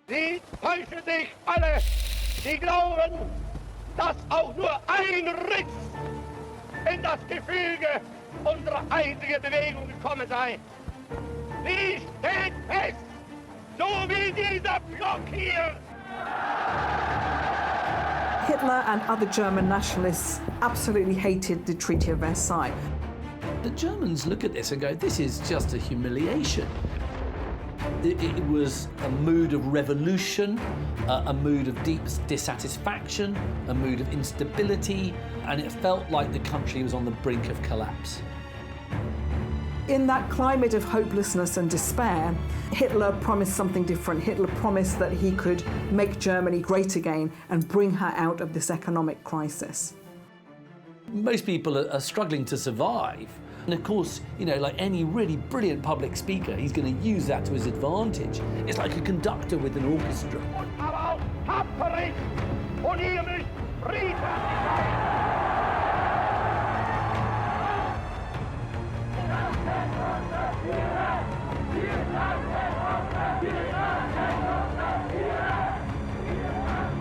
Sie täuschen sich alle, die glauben, dass auch nur ein Riss in das Gefüge unserer einzigen Bewegung gekommen sei. Sie steht fest, so wie dieser Block hier. Hitler and other German nationalists absolutely hated the Treaty of Versailles. The Germans look at this and go, this is just a humiliation. It was a mood of revolution, a mood of deep dissatisfaction, a mood of instability, and it felt like the country was on the brink of collapse. In that climate of hopelessness and despair, Hitler promised something different. Hitler promised that he could make Germany great again and bring her out of this economic crisis. Most people are struggling to survive. And of course, you know, like any really brilliant public speaker, he's going to use that to his advantage. It's like a conductor with an orchestra.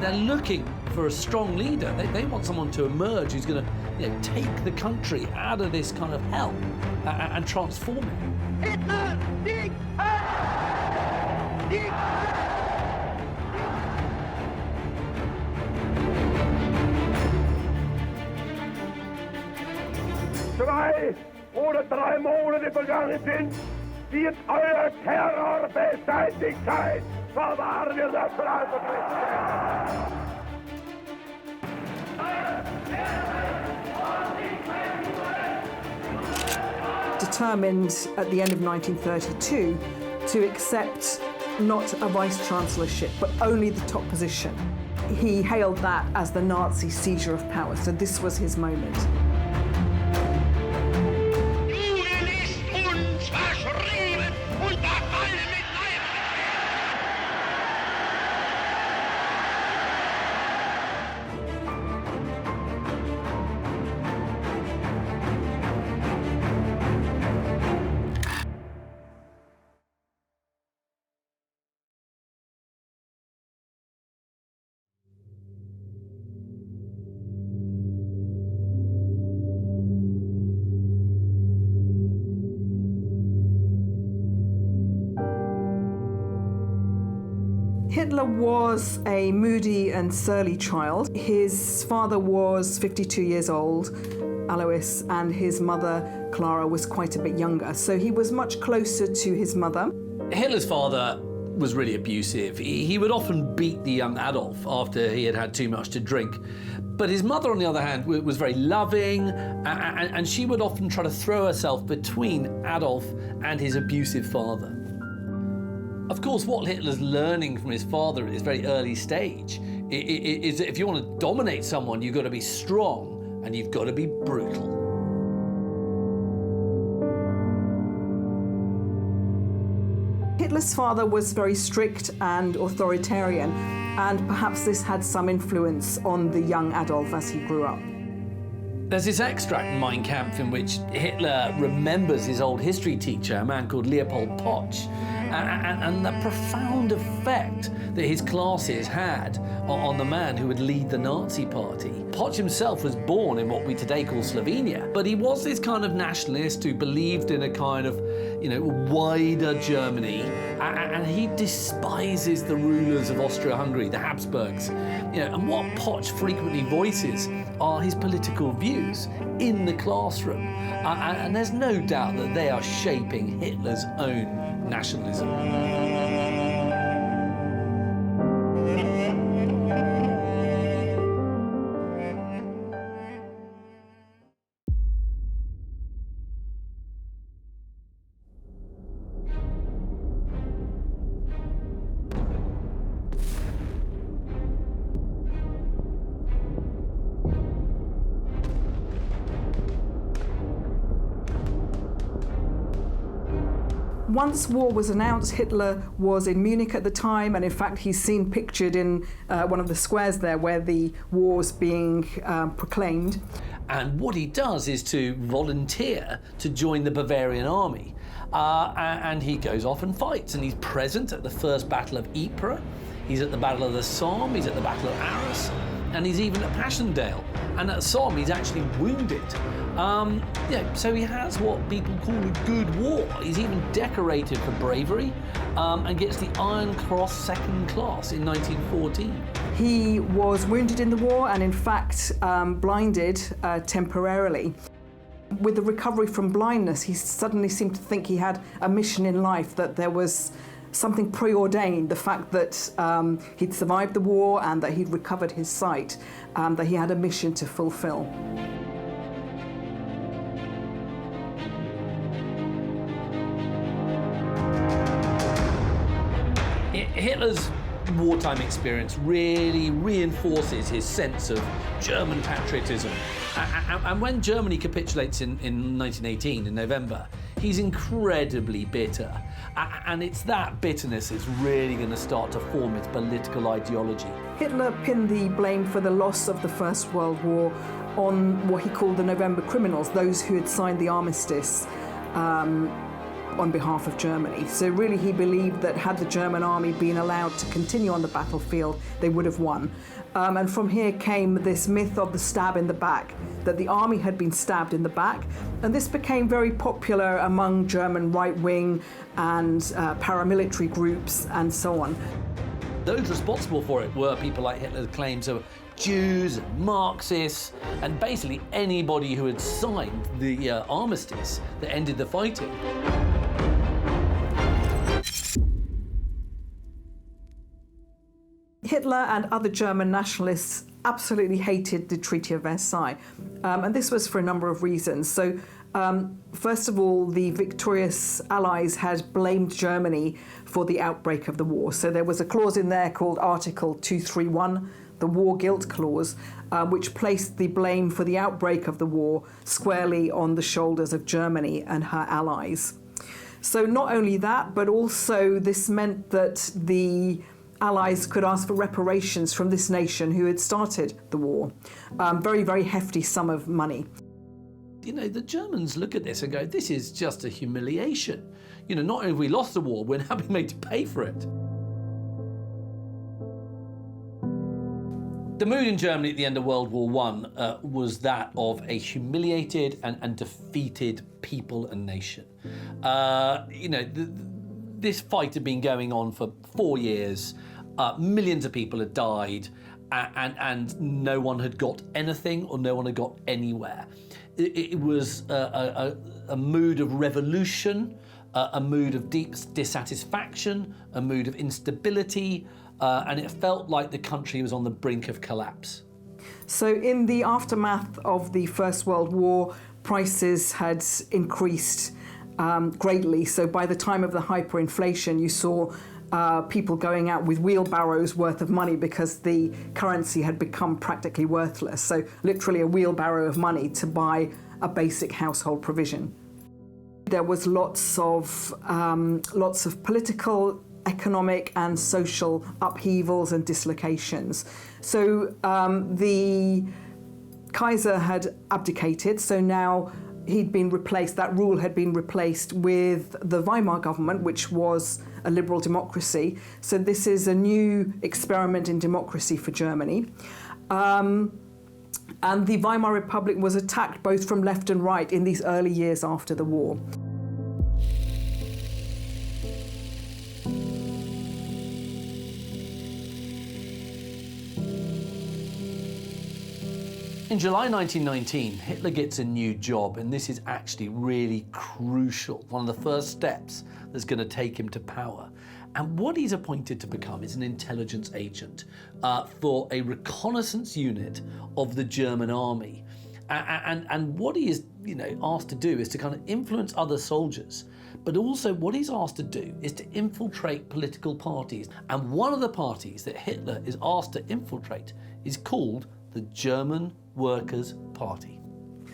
They're looking for a strong leader. They want someone to emerge who's going to, you know, take the country out of this kind of hell and transform it. Hitler, Sieg! Sieg! 2 oder 3 Monate vergangen sind, wird euer Terror beseitigt sein. Verwahren wir das Freiheit. Determined at the end of 1932 to accept not a vice-chancellorship, but only the top position. He hailed that as the Nazi seizure of power, so this was his moment. Hitler was a moody and surly child. His father was 52 years old, Alois, and his mother, Clara, was quite a bit younger. So he was much closer to his mother. Hitler's father was really abusive. He would often beat the young Adolf after he had had too much to drink. But his mother, on the other hand, was very loving, and she would often try to throw herself between Adolf and his abusive father. Of course, what Hitler's learning from his father at this very early stage is that if you want to dominate someone, you've got to be strong and you've got to be brutal. Hitler's father was very strict and authoritarian, and perhaps this had some influence on the young Adolf as he grew up. There's this extract in Mein Kampf in which Hitler remembers his old history teacher, a man called Leopold Putsch, and the profound effect that his classes had on the man who would lead the Nazi party. Putsch himself was born in what we today call Slovenia, but he was this kind of nationalist who believed in a kind of, you know, wider Germany, and he despises the rulers of Austria-Hungary, the Habsburgs. You know, and what Putsch frequently voices are his political views in the classroom, and there's no doubt that they are shaping Hitler's own nationalism. Once war was announced, Hitler was in Munich at the time, and in fact he's seen pictured in one of the squares there where the war's being proclaimed. And what he does is to volunteer to join the Bavarian army. And he goes off and fights, and he's present at the First Battle of Ypres. He's at the Battle of the Somme, he's at the Battle of Arras, and he's even at Passchendaele. And at Somme, he's actually wounded. So he has what people call a good war. He's even decorated for bravery and gets the Iron Cross Second Class in 1914. He was wounded in the war and in fact blinded temporarily. With the recovery from blindness, he suddenly seemed to think he had a mission in life, that there was something preordained, the fact that he'd survived the war and that he'd recovered his sight, that he had a mission to fulfill. Hitler's wartime experience really reinforces his sense of German patriotism. And when Germany capitulates in 1918, in November, he's incredibly bitter. And it's that bitterness that's really going to start to form its political ideology. Hitler pinned the blame for the loss of the First World War on what he called the November criminals, those who had signed the armistice on behalf of Germany. So really he believed that had the German army been allowed to continue on the battlefield, they would have won. And from here came this myth of the stab in the back, that the army had been stabbed in the back. And this became very popular among German right-wing and paramilitary groups and so on. Those responsible for it were people like Hitler claims of Jews, and Marxists, and basically anybody who had signed the armistice that ended the fighting. Hitler and other German nationalists absolutely hated the Treaty of Versailles, and this was for a number of reasons. So, first of all, the victorious Allies had blamed Germany for the outbreak of the war. So there was a clause in there called Article 231, the War Guilt Clause, which placed the blame for the outbreak of the war squarely on the shoulders of Germany and her allies. So not only that, but also this meant that the Allies could ask for reparations from this nation who had started the war. Very, very hefty sum of money. You know, the Germans look at this and go, this is just a humiliation. You know, not only have we lost the war, we're now being made to pay for it. The mood in Germany at the end of World War I was that of a humiliated and defeated people and nation. This fight had been going on for 4 years. Millions of people had died, and no one had got anything or no one had got anywhere. It was a mood of revolution, a mood of deep dissatisfaction, a mood of instability, and it felt like the country was on the brink of collapse. So in the aftermath of the First World War, prices had increased greatly. So by the time of the hyperinflation, you saw people going out with wheelbarrows worth of money because the currency had become practically worthless. So literally a wheelbarrow of money to buy a basic household provision. There was lots of political, economic and social upheavals and dislocations. So the Kaiser had abdicated, so now he'd been replaced, that rule had been replaced with the Weimar government, which was a liberal democracy. So this is a new experiment in democracy for Germany. And the Weimar Republic was attacked both from left and right in these early years after the war. In July 1919, Hitler gets a new job, and this is actually really crucial, one of the first steps that's going to take him to power. And what he's appointed to become is an intelligence agent for a reconnaissance unit of the German army. And what he is, asked to do is to kind of influence other soldiers, but also what he's asked to do is to infiltrate political parties. And one of the parties that Hitler is asked to infiltrate is called the German Workers' Party.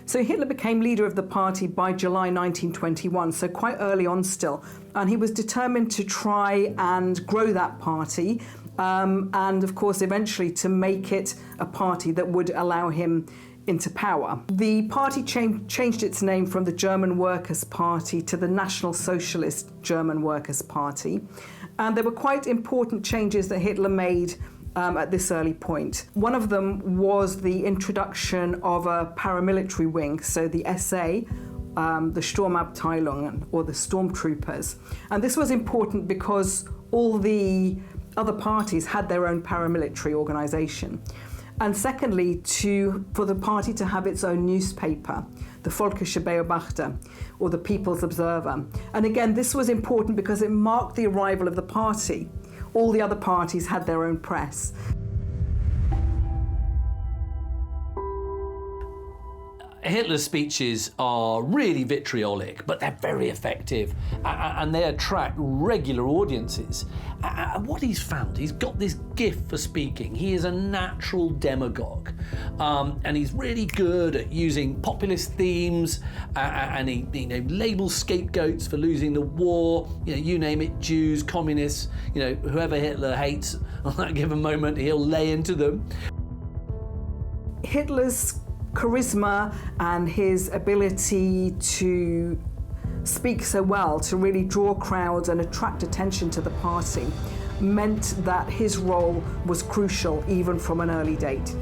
So Hitler became leader of the party by July 1921, so quite early on still. And he was determined to try and grow that party, and of course eventually to make it a party that would allow him into power. The party changed its name from the German Workers' Party to the National Socialist German Workers' Party. And there were quite important changes that Hitler made at this early point. One of them was the introduction of a paramilitary wing, so the SA, the Sturmabteilung, or the stormtroopers. And this was important because all the other parties had their own paramilitary organisation. And secondly, for the party to have its own newspaper, the Volkische Beobachter, or the People's Observer. And again, this was important because it marked the arrival of the party. All the other parties had their own press. Hitler's speeches are really vitriolic, but they're very effective and they attract regular audiences. And what he's found, he's got this gift for speaking. He is a natural demagogue, and he's really good at using populist themes, and he labels scapegoats for losing the war. You name it, Jews, communists, whoever Hitler hates on that given moment, he'll lay into them. Hitler's charisma and his ability to speak so well, to really draw crowds and attract attention to the party, meant that his role was crucial even from an early date.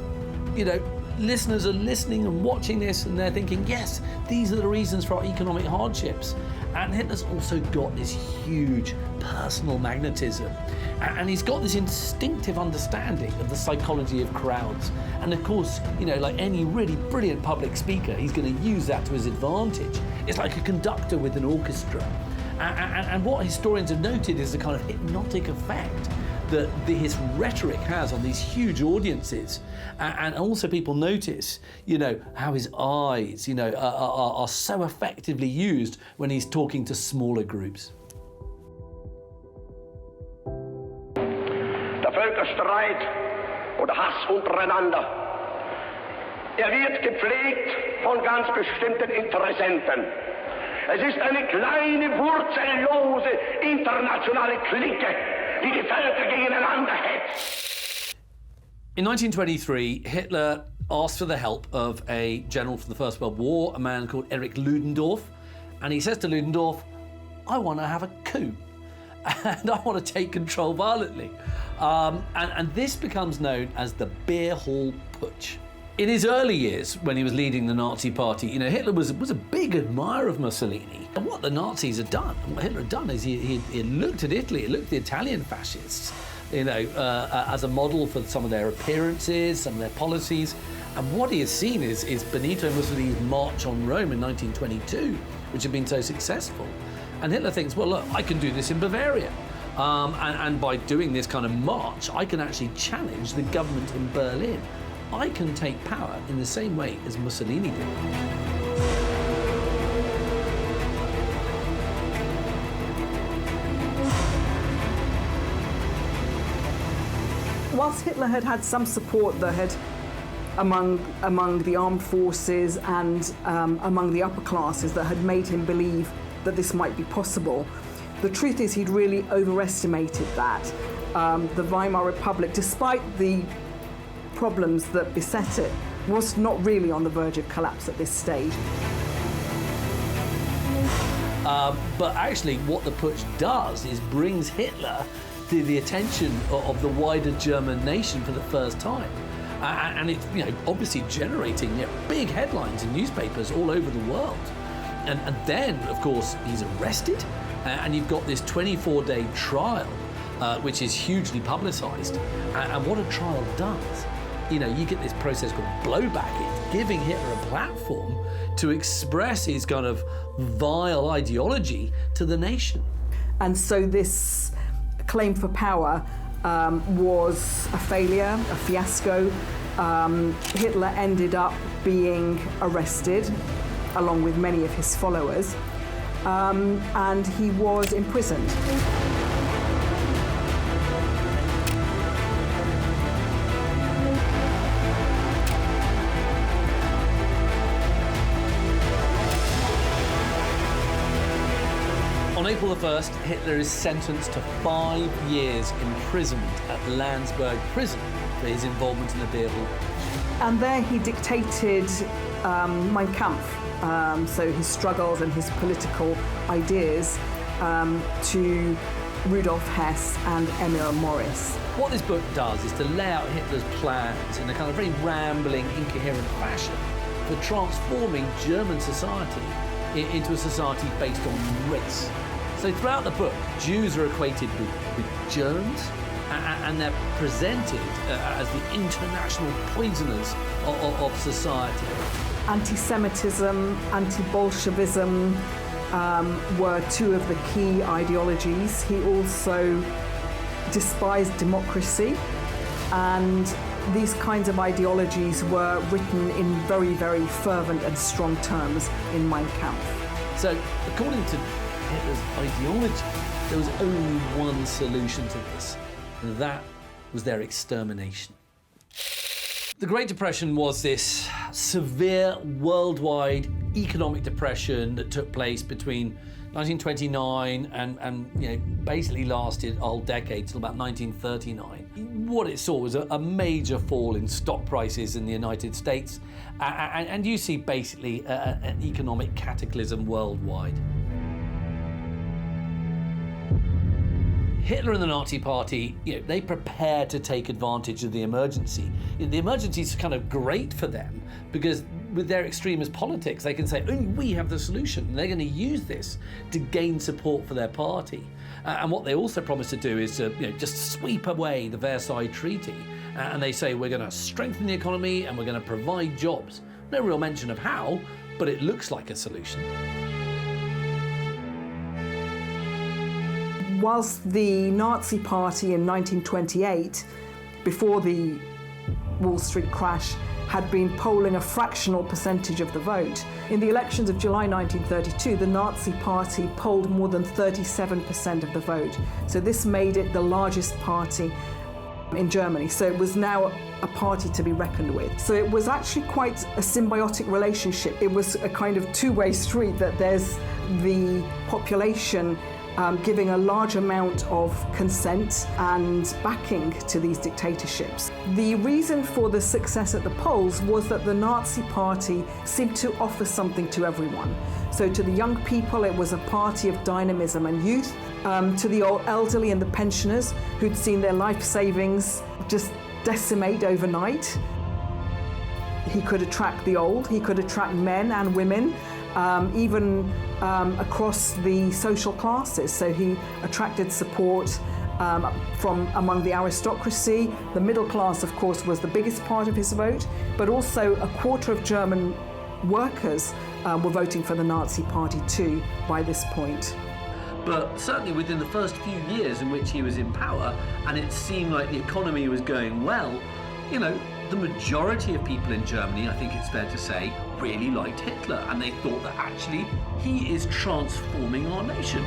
Listeners are listening and watching this and they're thinking, yes, these are the reasons for our economic hardships. And Hitler's also got this huge personal magnetism. And he's got this instinctive understanding of the psychology of crowds. And of course, like any really brilliant public speaker, he's going to use that to his advantage. It's like a conductor with an orchestra. And what historians have noted is the kind of hypnotic effect that his rhetoric has on these huge audiences. And also people notice, how his eyes, are so effectively used when he's talking to smaller groups. Der Völkerstreit oder Hass untereinander, wird gepflegt von ganz bestimmten Interessenten. Es ist eine kleine, wurzellose internationale Clique, die die Völker gegeneinander hetzt. In 1923, Hitler asked for the help of a general from the First World War, a man called Erich Ludendorff, and he says to Ludendorff, I want to have a coup, and I want to take control violently. And this becomes known as the Beer Hall Putsch. In his early years, when he was leading the Nazi party, Hitler was a big admirer of Mussolini. And what the Nazis had done, and what Hitler had done, is he looked at Italy, he looked at the Italian fascists, as a model for some of their appearances, some of their policies. And what he has seen is Benito Mussolini's march on Rome in 1922, which had been so successful. And Hitler thinks, well, look, I can do this in Bavaria. And by doing this kind of march, I can actually challenge the government in Berlin. I can take power in the same way as Mussolini did. Whilst Hitler had some support among the armed forces and among the upper classes that had made him believe that this might be possible, the truth is he'd really overestimated that. The Weimar Republic, despite the problems that beset it, was not really on the verge of collapse at this stage. But actually what the Putsch does is brings Hitler to the attention of the wider German nation for the first time. And it's obviously generating big headlines in newspapers all over the world. And then, of course, he's arrested, and you've got this 24-day trial, which is hugely publicised. And what a trial does, you get this process called blowback. It's giving Hitler a platform to express his kind of vile ideology to the nation. And so this claim for power was a failure, a fiasco. Hitler ended up being arrested, along with many of his followers, and he was imprisoned. On April the 1st, Hitler is sentenced to 5 years imprisonment at Landsberg prison for his involvement in the Beer Hall. And there he dictated Mein Kampf, so his struggles and his political ideas, to Rudolf Hess and Emil Morris. What this book does is to lay out Hitler's plans in a kind of very rambling, incoherent fashion for transforming German society into a society based on race. So throughout the book, Jews are equated with germs, and they're presented as the international poisoners of society. Anti-Semitism, anti-Bolshevism were two of the key ideologies. He also despised democracy, and these kinds of ideologies were written in very, very fervent and strong terms in Mein Kampf. So, according to Hitler's ideology, there was only one solution to this, and that was their extermination. The Great Depression was this severe worldwide economic depression that took place between 1929 and basically lasted a whole decade till about 1939. What it saw was a major fall in stock prices in the United States, and you see basically an economic cataclysm worldwide. Hitler and the Nazi Party, they prepared to take advantage of the emergency. The emergency is kind of great for them because with their extremist politics, they can say, only we have the solution. And they're going to use this to gain support for their party. And what they also promise to do is to just sweep away the Versailles Treaty. And they say, we're going to strengthen the economy and we're going to provide jobs. No real mention of how, but it looks like a solution. Whilst the Nazi Party in 1928, before the Wall Street crash, had been polling a fractional percentage of the vote, in the elections of July 1932, the Nazi Party polled more than 37% of the vote. So this made it the largest party in Germany. So it was now a party to be reckoned with. So it was actually quite a symbiotic relationship. It was a kind of two-way street, that there's the population giving a large amount of consent and backing to these dictatorships. The reason for the success at the polls was that the Nazi Party seemed to offer something to everyone. So to the young people, it was a party of dynamism and youth. To the elderly and the pensioners who'd seen their life savings just decimate overnight. He could attract the old, he could attract men and women, even across the social classes. So he attracted support from among the aristocracy. The middle class, of course, was the biggest part of his vote, but also a quarter of German workers were voting for the Nazi Party too by this point. But certainly within the first few years in which he was in power, and it seemed like the economy was going well, the majority of people in Germany, I think it's fair to say, really liked Hitler, and they thought that actually he is transforming our nation.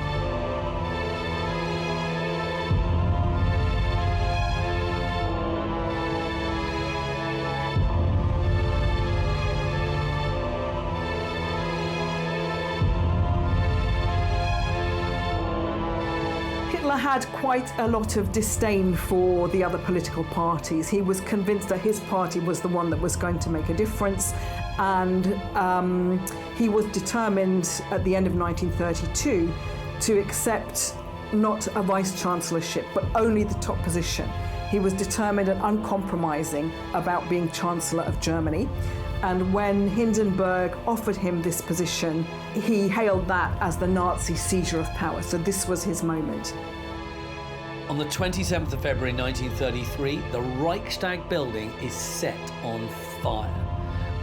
Hitler had quite a lot of disdain for the other political parties. He was convinced that his party was the one that was going to make a difference, and he was determined at the end of 1932 to accept not a vice-chancellorship, but only the top position. He was determined and uncompromising about being Chancellor of Germany. And when Hindenburg offered him this position, he hailed that as the Nazi seizure of power. So this was his moment. On the 27th of February 1933, the Reichstag building is set on fire.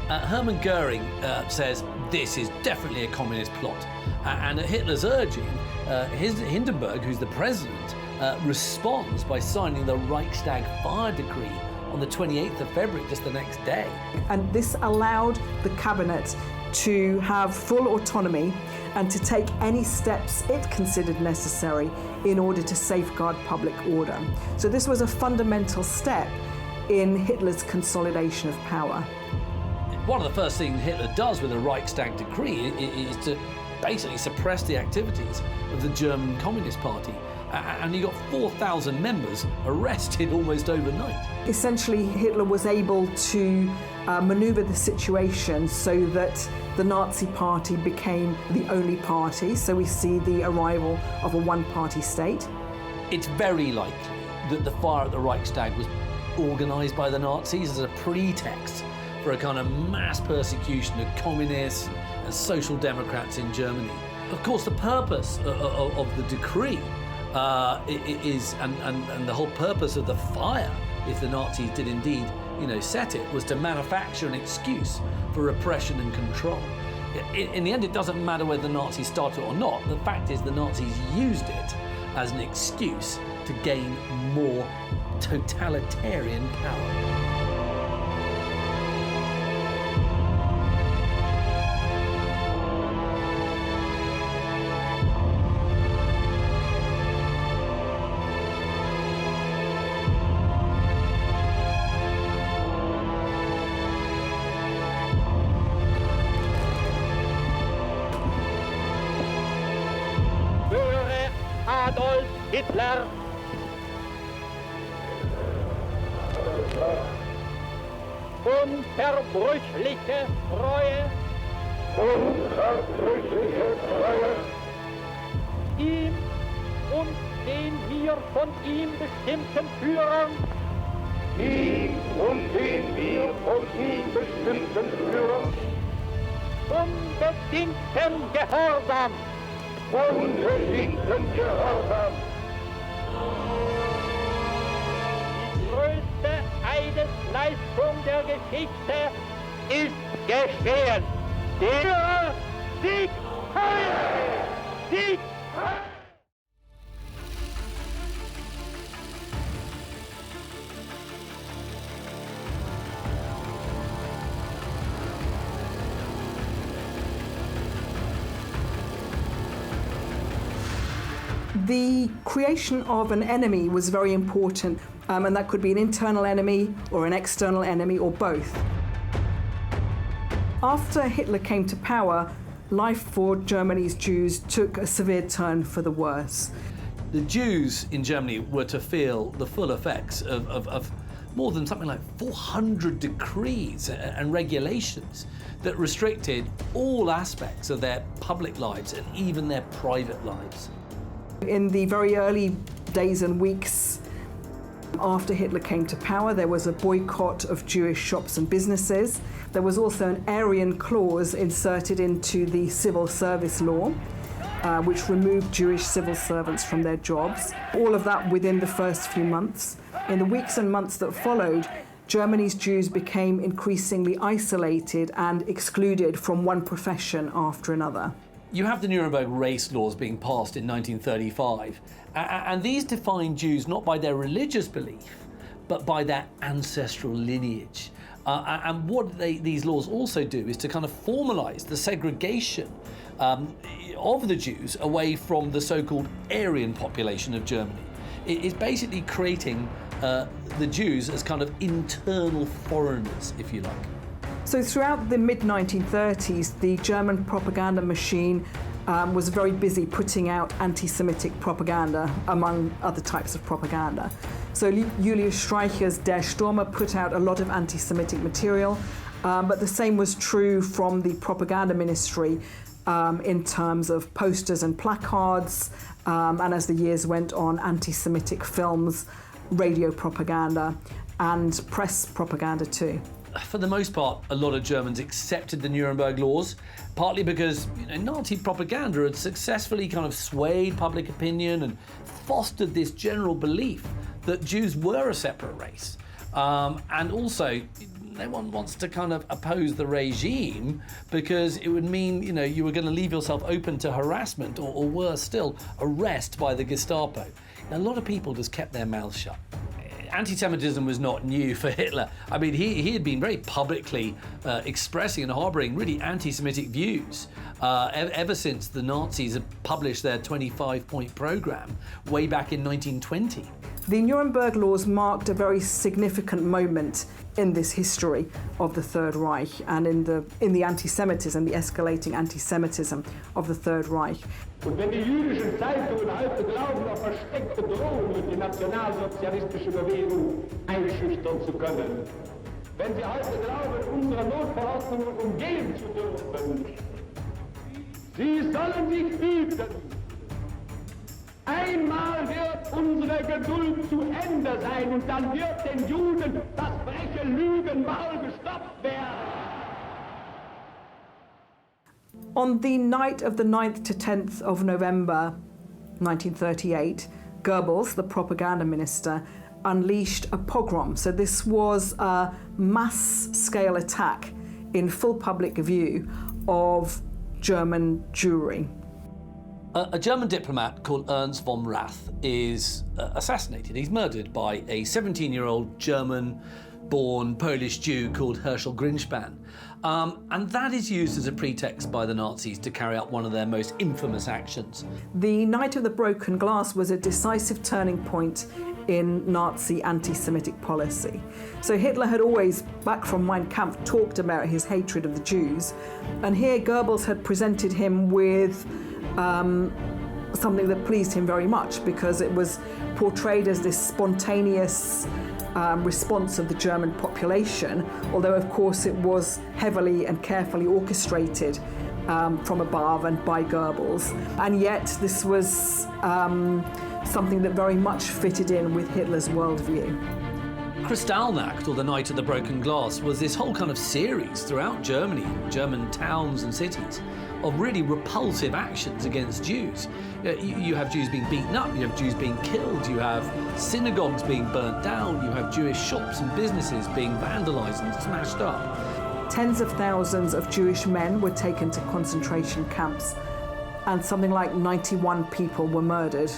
Hermann Goering says this is definitely a communist plot. And at Hitler's urging, Hindenburg, who's the president, responds by signing the Reichstag fire decree on the 28th of February, just the next day. And this allowed the cabinet to have full autonomy and to take any steps it considered necessary in order to safeguard public order. So this was a fundamental step in Hitler's consolidation of power. One of the first things Hitler does with the Reichstag decree is to basically suppress the activities of the German Communist Party. And he got 4,000 members arrested almost overnight. Essentially, Hitler was able to maneuver the situation so that the Nazi Party became the only party. So we see the arrival of a one-party state. It's very likely that the fire at the Reichstag was organised by the Nazis as a pretext for a kind of mass persecution of communists and social democrats in Germany. Of course, the purpose of the decree is, and the whole purpose of the fire, if the Nazis did indeed, set it, was to manufacture an excuse for repression and control. In the end, it doesn't matter whether the Nazis started it or not. The fact is the Nazis used it as an excuse to gain more totalitarian power. Adolf Hitler. Unverbrüchliche Treue. Unverbrüchliche Treue. Ihm und den wir von ihm bestimmten Führern. Ihm und den wir von ihm bestimmten Führern. Unbedingten Gehorsam. Unbedingten Gehorsam. Die größte Eidesleistung der Geschichte ist geschehen. Der Sieg heil! Sieg heil! The creation of an enemy was very important, and that could be an internal enemy or an external enemy or both. After Hitler came to power, life for Germany's Jews took a severe turn for the worse. The Jews in Germany were to feel the full effects of more than something like 400 decrees and regulations that restricted all aspects of their public lives and even their private lives. In the very early days and weeks after Hitler came to power, there was a boycott of Jewish shops and businesses. There was also an Aryan clause inserted into the civil service law, which removed Jewish civil servants from their jobs. All of that within the first few months. In the weeks and months that followed, Germany's Jews became increasingly isolated and excluded from one profession after another. You have the Nuremberg race laws being passed in 1935, and these define Jews not by their religious belief, but by their ancestral lineage. And what these laws also do is to kind of formalize the segregation of the Jews away from the so-called Aryan population of Germany. It is basically creating the Jews as kind of internal foreigners, if you like. So throughout the mid-1930s, the German propaganda machine was very busy putting out anti-Semitic propaganda, among other types of propaganda. So Julius Streicher's Der Stürmer put out a lot of anti-Semitic material, but the same was true from the propaganda ministry in terms of posters and placards, and as the years went on, anti-Semitic films, radio propaganda, and press propaganda too. For the most part, a lot of Germans accepted the Nuremberg laws, partly because Nazi propaganda had successfully kind of swayed public opinion and fostered this general belief that Jews were a separate race. And also, no one wants to kind of oppose the regime because it would mean, you were going to leave yourself open to harassment or worse still, arrest by the Gestapo. A lot of people just kept their mouths shut. Anti-Semitism was not new for Hitler. I mean, he had been very publicly expressing and harboring really anti-Semitic views ever since the Nazis had published their 25-point program way back in 1920. The Nuremberg laws marked a very significant moment in this history of the Third Reich and in the anti-Semitism, the escalating anti-Semitism of the Third Reich. Und wenn die jüdischen Zeitungen heute glauben, auf versteckte Drohungen die nationalsozialistische Bewegung einschüchtern zu können, wenn sie heute glauben, unsere Notverordnungen umgehen zu dürfen, sie sollen sich hüten, Einmal wird unsere Geduld zu Ende sein und dann wird den Juden das freche Lügenmaul gestoppt werden. On the night of the 9th to 10th of November 1938, Goebbels, the propaganda minister, unleashed a pogrom. So this was a mass-scale attack in full public view of German Jewry. A German diplomat called Ernst von Rath is assassinated. He's murdered by a 17-year-old German-born Polish Jew called Herschel Grinspan. And that is used as a pretext by the Nazis to carry out one of their most infamous actions. The Night of the Broken Glass was a decisive turning point in Nazi anti-Semitic policy. So Hitler had always, back from Mein Kampf, talked about his hatred of the Jews, and here Goebbels had presented him with something that pleased him very much, because it was portrayed as this spontaneous response of the German population, although of course it was heavily and carefully orchestrated from above and by Goebbels. And yet this was something that very much fitted in with Hitler's worldview. Kristallnacht, or the Night of the Broken Glass, was this whole kind of series throughout Germany, German towns and cities, of really repulsive actions against Jews. You have Jews being beaten up, you have Jews being killed, you have synagogues being burnt down, you have Jewish shops and businesses being vandalised and smashed up. Tens of thousands of Jewish men were taken to concentration camps, and something like 91 people were murdered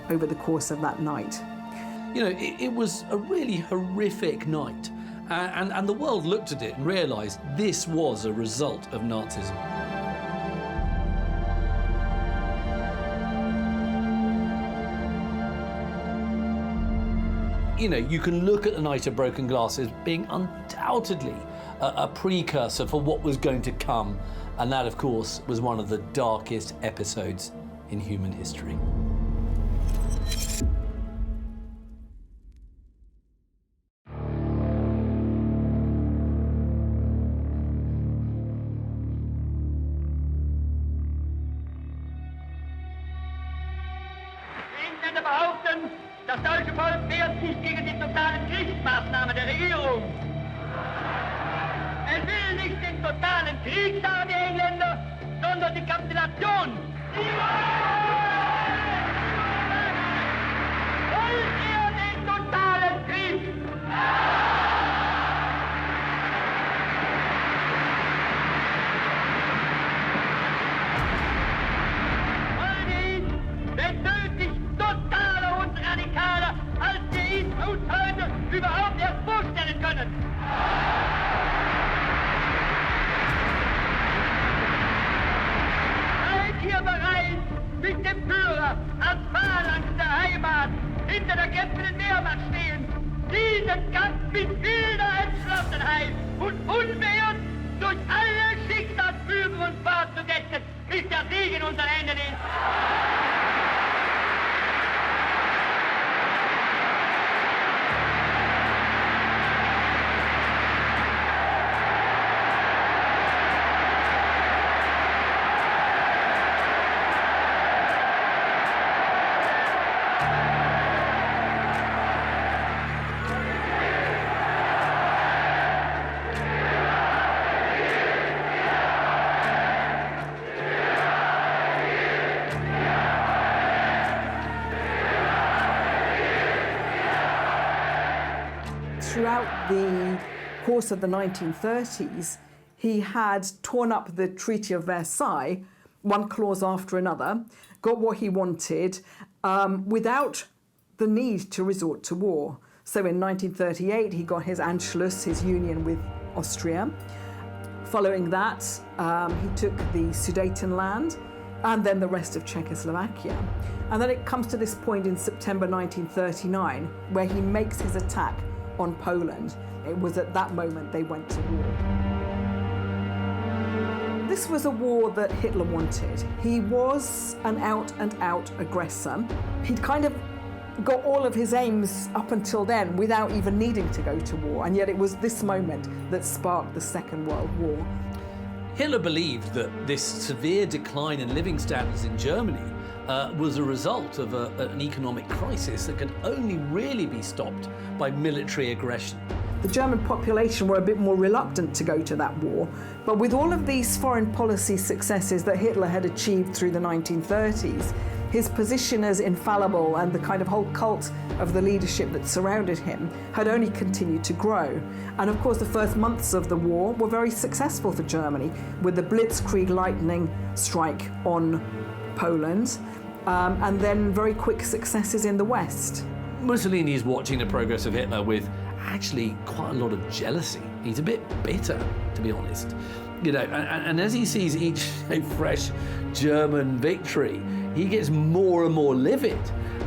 over the course of that night. You know, it was a really horrific night, and the world looked at it and realised this was a result of Nazism. You know, you can look at the Night of Broken Glass as being undoubtedly a precursor for what was going to come, and that, of course, was one of the darkest episodes in human history. Das deutsche Volk wehrt sich gegen die totalen Kriegsmaßnahmen der Regierung. Es will nicht den totalen Krieg, sagen die Engländer, sondern die Kapitulation. Wollt ihr den totalen Krieg? Wollen wir ihn, wenn nötig, totaler und radikaler, als wir ihn uns heute überhaupt erst vorstellen können? Seid ihr bereit, mit dem Führer als Phalanx der Heimat hinter der kämpfenden Wehrmacht stehen, diesen Kampf mit wilder Entschlossenheit und unbeirrt durch alle Schicksalsfügen und fortzusetzen, bis der Sieg in unseren Händen ist? Throughout the course of the 1930s, he had torn up the Treaty of Versailles, one clause after another, got what he wanted without the need to resort to war. So in 1938, he got his Anschluss, his union with Austria. Following that, he took the Sudetenland and then the rest of Czechoslovakia. And then it comes to this point in September 1939, where he makes his attack on Poland. It was at that moment they went to war. This was a war that Hitler wanted. He was an out-and-out aggressor. He'd kind of got all of his aims up until then without even needing to go to war, and yet it was this moment that sparked the Second World War. Hitler believed that this severe decline in living standards in Germany was a result of an economic crisis that could only really be stopped by military aggression. The German population were a bit more reluctant to go to that war, but with all of these foreign policy successes that Hitler had achieved through the 1930s, his position as infallible and the kind of whole cult of the leadership that surrounded him had only continued to grow. And of course, the first months of the war were very successful for Germany, with the Blitzkrieg lightning strike on Poland, and then very quick successes in the West. Mussolini is watching the progress of Hitler with actually quite a lot of jealousy. He's a bit bitter, to be honest. You know, and as he sees each fresh German victory, he gets more and more livid.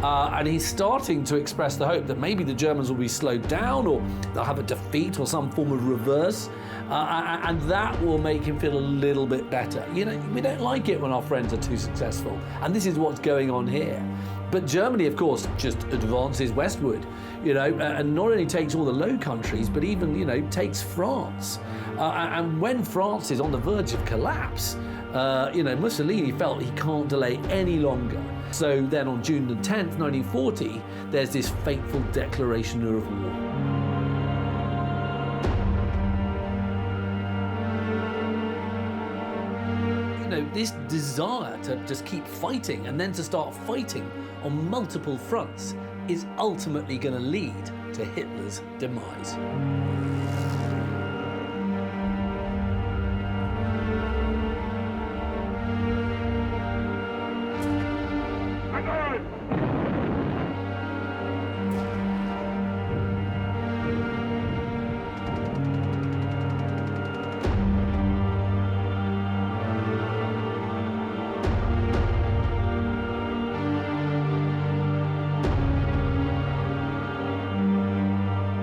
And he's starting to express the hope that maybe the Germans will be slowed down, or they'll have a defeat or some form of reverse. And that will make him feel a little bit better. You know, we don't like it when our friends are too successful. And this is what's going on here. But Germany, of course, just advances westward, you know, and not only takes all the Low Countries, but even, you know, takes France. And when France is on the verge of collapse, you know, Mussolini felt he can't delay any longer. So then on June the 10th, 1940, there's this fateful declaration of war. This desire to just keep fighting and then to start fighting on multiple fronts is ultimately going to lead to Hitler's demise.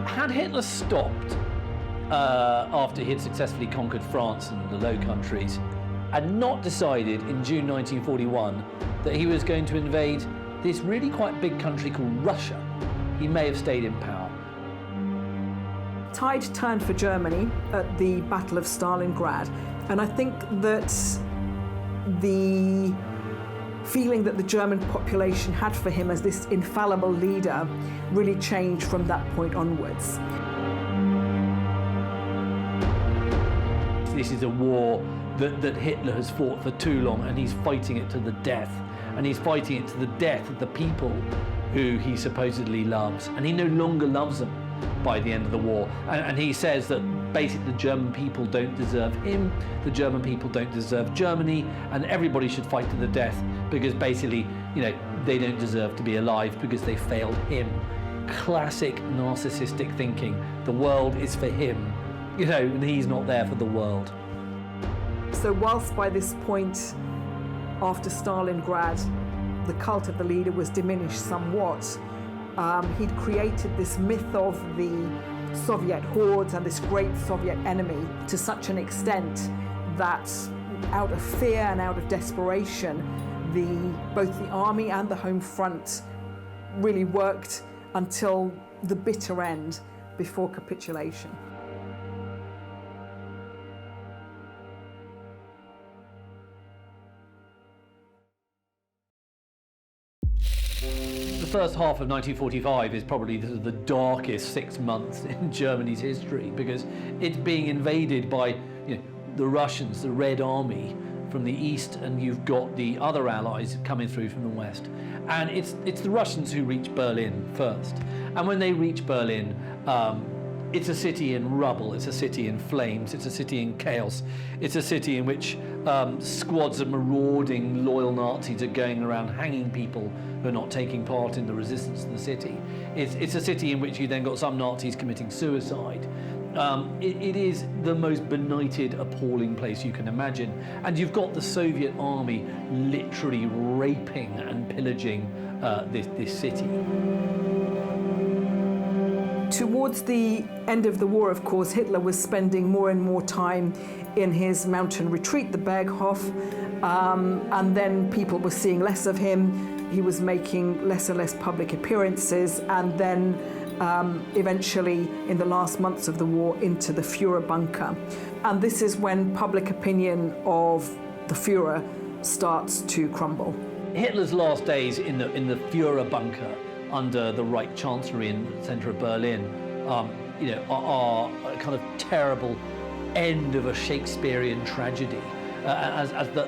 Had Hitler stopped after he had successfully conquered France and the Low Countries, and not decided in June 1941 that he was going to invade this really quite big country called Russia, he may have stayed in power. Tide turned for Germany at the Battle of Stalingrad, and I think that the feeling that the German population had for him as this infallible leader really changed from that point onwards. This is a war that Hitler has fought for too long, and he's fighting it to the death. And he's fighting it to the death of the people who he supposedly loves. And he no longer loves them by the end of the war. And he says that basically the German people don't deserve him, the German people don't deserve Germany, and everybody should fight to the death because basically, you know, they don't deserve to be alive because they failed him. Classic narcissistic thinking. The world is for him, you know, and he's not there for the world. So whilst by this point, after Stalingrad, the cult of the leader was diminished somewhat, he'd created this myth of the Soviet hordes and this great Soviet enemy to such an extent that out of fear and out of desperation, both the army and the home front really worked until the bitter end before capitulation. The first half of 1945 is probably the darkest 6 months in Germany's history because it's being invaded by, you know, the Russians, the Red Army from the east, and you've got the other allies coming through from the west. And it's the Russians who reach Berlin first. And when they reach Berlin, it's a city in rubble, it's a city in flames, it's a city in chaos, it's a city in which squads of marauding loyal Nazis are going around hanging people who are not taking part in the resistance to the city. It's a city in which you then got some Nazis committing suicide. It is the most benighted, appalling place you can imagine. And you've got the Soviet army literally raping and pillaging this city. Towards the end of the war, of course, Hitler was spending more and more time in his mountain retreat, the Berghof, and then people were seeing less of him. He was making less and less public appearances, and then eventually, in the last months of the war, into the Führer bunker. And this is when public opinion of the Führer starts to crumble. Hitler's last days in the Führer bunker under the Reich chancellery in the centre of Berlin, are a kind of terrible end of a Shakespearean tragedy, as the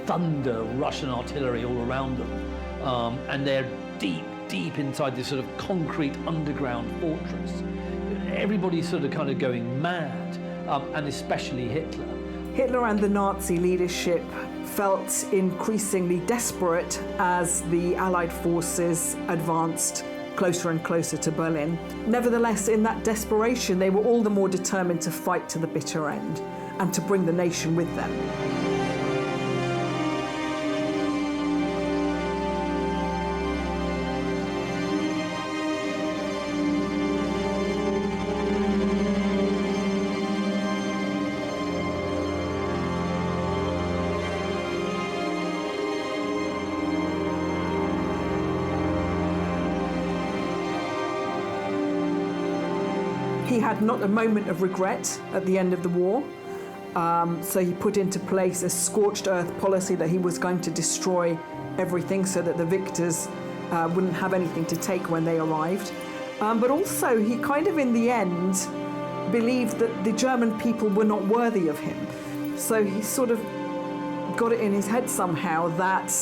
thunder of Russian artillery all around them, and they're deep inside this sort of concrete underground fortress. Everybody's sort of kind of going mad, and especially Hitler. Hitler and the Nazi leadership felt increasingly desperate as the Allied forces advanced closer and closer to Berlin. Nevertheless, in that desperation, they were all the more determined to fight to the bitter end and to bring the nation with them. He had not a moment of regret at the end of the war, so he put into place a scorched earth policy that he was going to destroy everything so that the victors wouldn't have anything to take when they arrived. But also he kind of in the end believed that the German people were not worthy of him. So he sort of got it in his head somehow that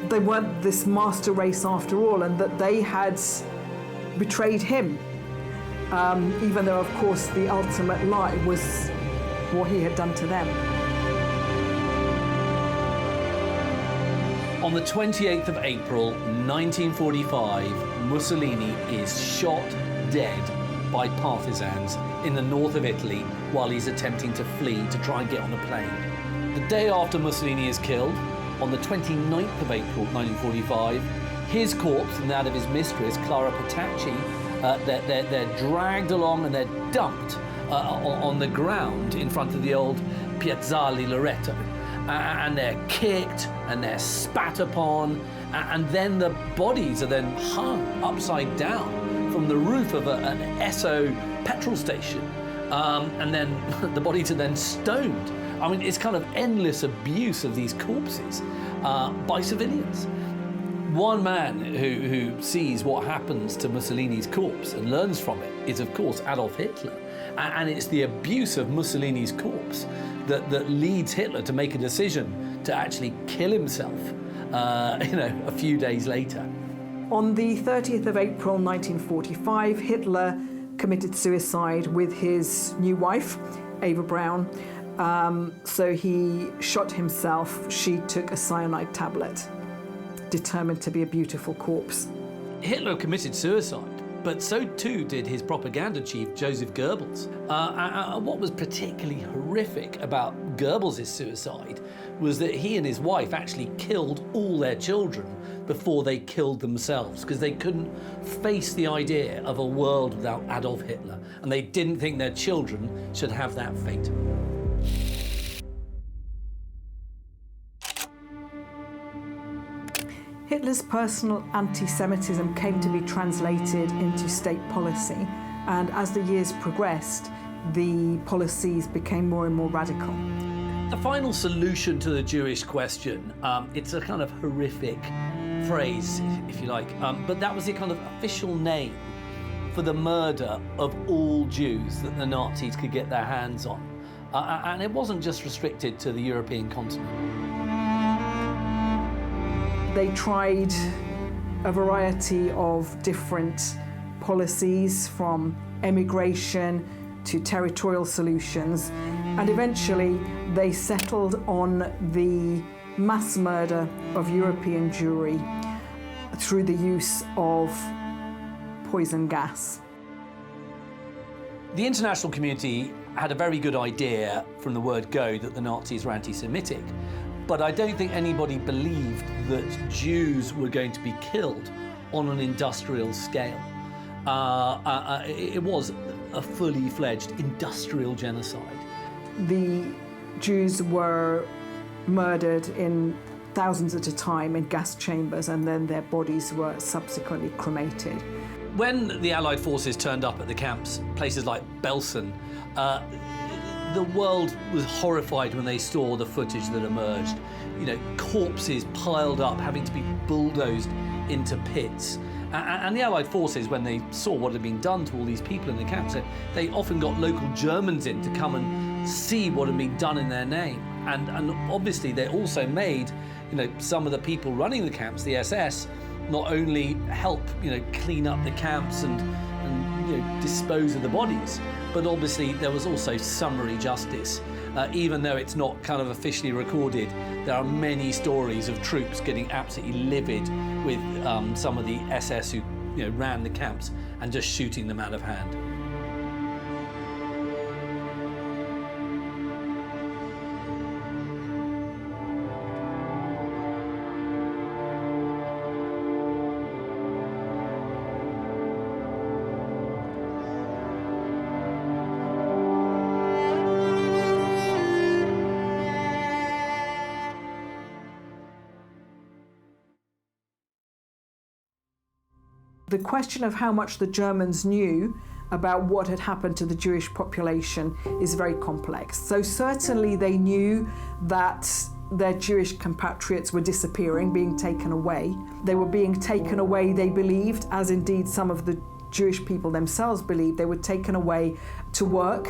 they weren't this master race after all, and that they had betrayed him. Even though, of course, the ultimate lie was what he had done to them. On the 28th of April, 1945, Mussolini is shot dead by partisans in the north of Italy while he's attempting to flee to try and get on a plane. The day after Mussolini is killed, on the 29th of April, 1945, his corpse and that of his mistress, Clara Petacci, they're dragged along and they're dumped on the ground in front of the old Piazzale Loreto. And they're kicked and they're spat upon, and then the bodies are then hung upside down from the roof of an Esso petrol station. And then the bodies are then stoned. I mean, it's kind of endless abuse of these corpses by civilians. One man who sees what happens to Mussolini's corpse and learns from it is, of course, Adolf Hitler. And it's the abuse of Mussolini's corpse that leads Hitler to make a decision to actually kill himself, a few days later. On the 30th of April 1945, Hitler committed suicide with his new wife, Eva Braun. So he shot himself. She took a cyanide tablet, determined to be a beautiful corpse. Hitler committed suicide, but so too did his propaganda chief, Joseph Goebbels. What was particularly horrific about Goebbels' suicide was that he and his wife actually killed all their children before they killed themselves, because they couldn't face the idea of a world without Adolf Hitler, and they didn't think their children should have that fate. Hitler's personal anti-Semitism came to be translated into state policy, and as the years progressed, the policies became more and more radical. The final solution to the Jewish question, it's a kind of horrific phrase, if you like, but that was the kind of official name for the murder of all Jews that the Nazis could get their hands on. And it wasn't just restricted to the European continent. They tried a variety of different policies, from emigration to territorial solutions, and eventually they settled on the mass murder of European Jewry through the use of poison gas. The international community had a very good idea from the word go that the Nazis were anti-Semitic, but I don't think anybody believed that Jews were going to be killed on an industrial scale. It was a fully fledged industrial genocide. The Jews were murdered in thousands at a time in gas chambers, and then their bodies were subsequently cremated. When the Allied forces turned up at the camps, places like Belsen, The world was horrified when they saw the footage that emerged. You know, corpses piled up, having to be bulldozed into pits. And the Allied forces, when they saw what had been done to all these people in the camps, they often got local Germans in to come and see what had been done in their name. And obviously they also made, you know, some of the people running the camps, the SS, not only help, you know, clean up the camps and you know, dispose of the bodies, but obviously there was also summary justice. Even though it's not kind of officially recorded, there are many stories of troops getting absolutely livid with some of the SS who, you know, ran the camps and just shooting them out of hand. The question of how much the Germans knew about what had happened to the Jewish population is very complex. So certainly they knew that their Jewish compatriots were disappearing, being taken away. They were being taken away, they believed, as indeed some of the Jewish people themselves believed, they were taken away to work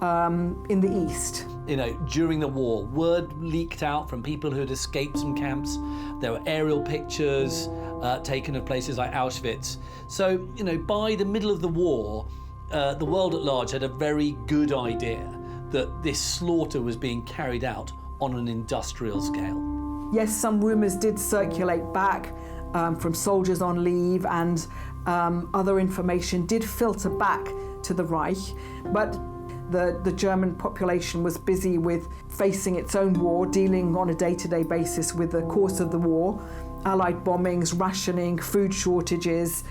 in the East. You know, during the war, word leaked out from people who had escaped some camps. There were aerial pictures taken of places like Auschwitz. So, you know, by the middle of the war, the world at large had a very good idea that this slaughter was being carried out on an industrial scale. Yes, some rumours did circulate back from soldiers on leave, and other information did filter back to the Reich, but the German population was busy with facing its own war, dealing on a day-to-day basis with the course of the war, Allied bombings, rationing, food shortages.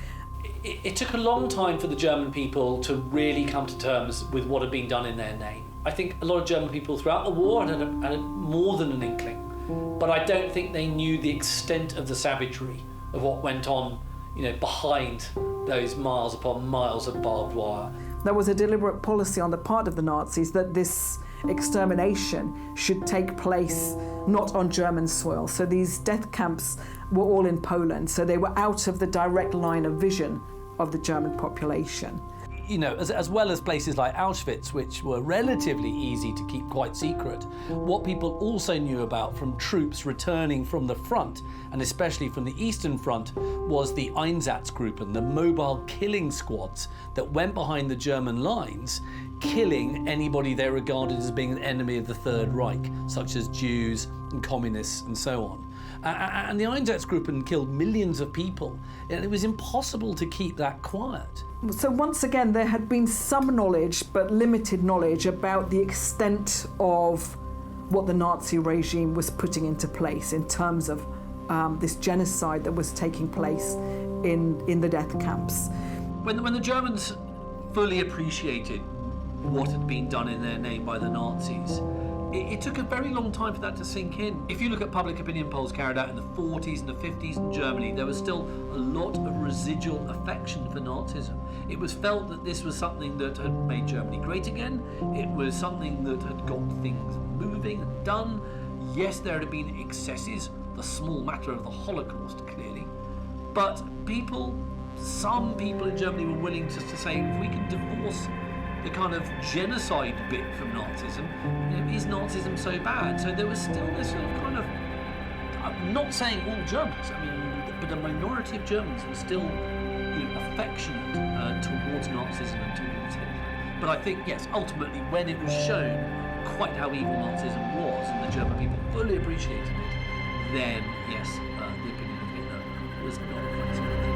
It took a long time for the German people to really come to terms with what had been done in their name. I think a lot of German people throughout the war had more than an inkling, but I don't think they knew the extent of the savagery of what went on, you know, behind those miles upon miles of barbed wire. There was a deliberate policy on the part of the Nazis that this extermination should take place not on German soil. So these death camps were all in Poland, so they were out of the direct line of vision of the German population. You know, as well as places like Auschwitz, which were relatively easy to keep quite secret, what people also knew about from troops returning from the front, and especially from the Eastern Front, was the Einsatzgruppen, the mobile killing squads that went behind the German lines, killing anybody they regarded as being an enemy of the Third Reich, such as Jews and communists and so on. And the Einsatzgruppen killed millions of people, and it was impossible to keep that quiet. So once again, there had been some knowledge, but limited knowledge, about the extent of what the Nazi regime was putting into place in terms of this genocide that was taking place in the death camps. When the Germans fully appreciated what had been done in their name by the Nazis, it took a very long time for that to sink in. If you look at public opinion polls carried out in the 40s and the 50s in Germany, there was still a lot of residual affection for Nazism. It was felt that this was something that had made Germany great again. It was something that had got things moving and done. Yes, there had been excesses, the small matter of the Holocaust, clearly. But some people in Germany were willing just to say, if we can divorce the kind of genocide bit from Nazism, you know, is Nazism so bad? So there was still this sort of kind of, I'm not saying all Germans, I mean, but a minority of Germans were still, you know, affectionate towards Nazism and towards Hitler. But I think, yes, ultimately, when it was shown quite how evil Nazism was and the German people fully appreciated it, then, yes, the opinion of Hitler was not quite so good.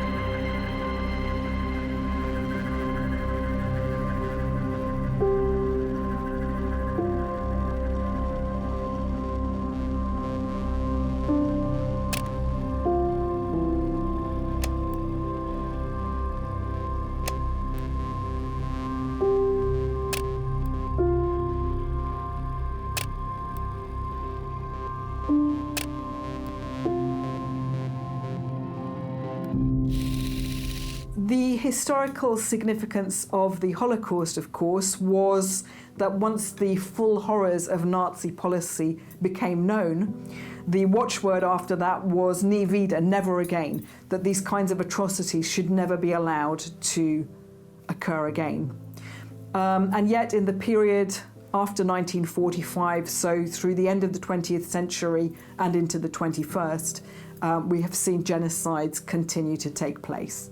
historical significance of the Holocaust, of course, was that once the full horrors of Nazi policy became known, the watchword after that was nie wieder, never again, that these kinds of atrocities should never be allowed to occur again. And yet in the period after 1945, so through the end of the 20th century and into the 21st, we have seen genocides continue to take place.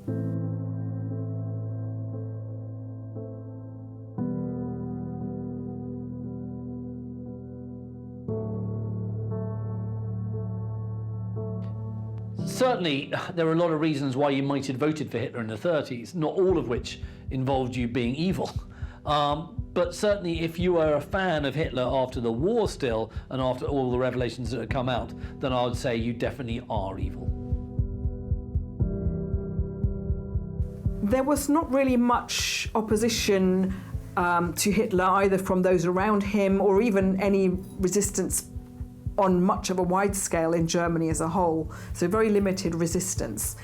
Certainly, there are a lot of reasons why you might have voted for Hitler in the 30s, not all of which involved you being evil. But certainly, if you were a fan of Hitler after the war still, and after all the revelations that had come out, then I would say you definitely are evil. There was not really much opposition to Hitler, either from those around him or even any resistance on much of a wide scale in Germany as a whole, so very limited resistance.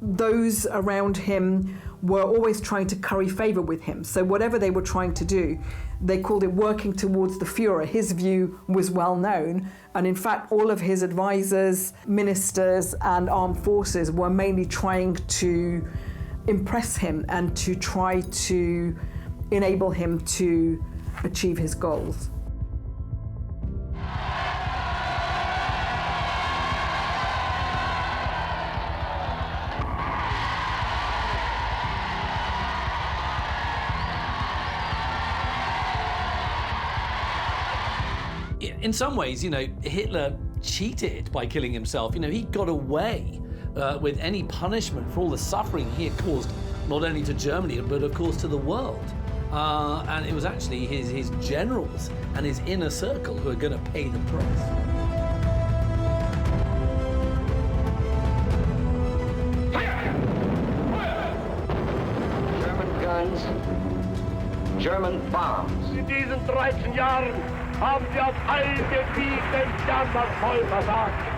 Those around him were always trying to curry favour with him, so whatever they were trying to do, they called it working towards the Führer. His view was well known, and in fact all of his advisors, ministers and armed forces were mainly trying to impress him and to try to enable him to achieve his goals. In some ways, Hitler cheated by killing himself. He got away with any punishment for all the suffering he had caused, not only to Germany, but of course to the world. And it was actually his generals and his inner circle who are going to pay the price. German guns, German bombs. In diesen 13 Jahren haben sie auf allen Gebieten jammervoll versagt.